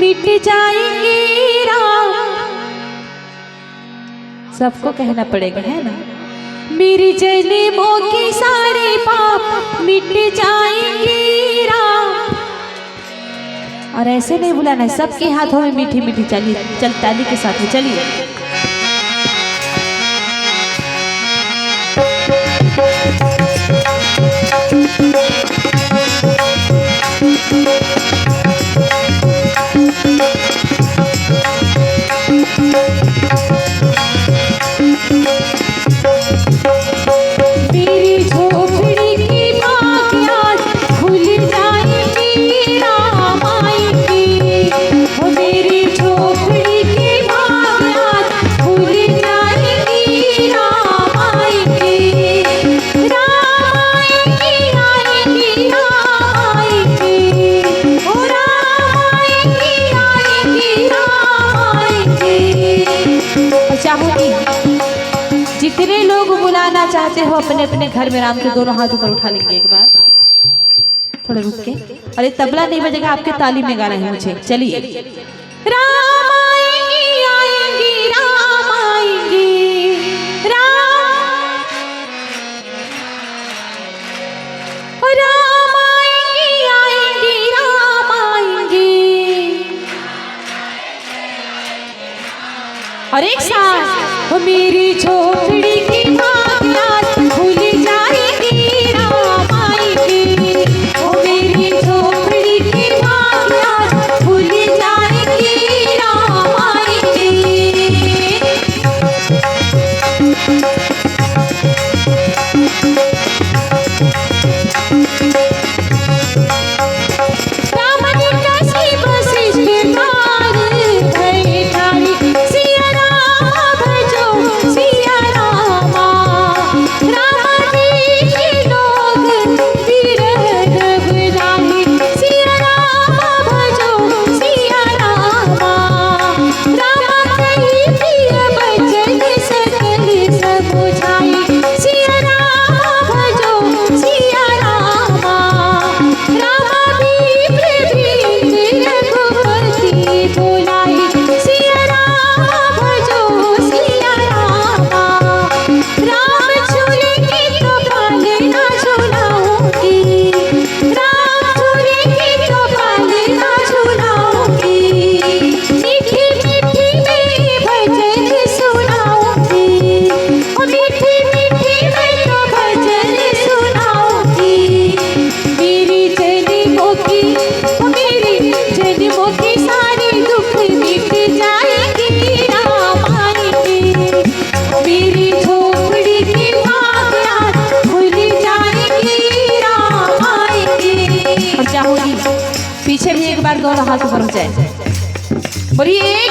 मिट जाएंगे राम। सबको कहना पड़ेगा है ना। मेरी जन्मों के सारे पाप मिट जाएंगे राम। और ऐसे नहीं बुलाना है, सबके हाथों में मीठी मीठी चलिए, चल ताली के साथ में चलिए। जितने लोग बुलाना चाहते हो अपने अपने घर में राम के दोनों हाथ ऊपर उठा लेंगे एक बार, थोड़ा रुक के। अरे तबला नहीं बजेगा, आपके ताली में गाना है मुझे। चलिए। राम आएंगे आएंगे राम आएंगे राम, राम आएंगे आएंगे राम आएंगे। और एक साथ वो मेरी झोपड़ी की बात भूल जाएगी राम आएंगे। वो मेरी झोपड़ी की बात भूल जाएगी राम आएंगे। पीछे भी एक बार दोनों हाथ ऊपर हो जाए। बोलिए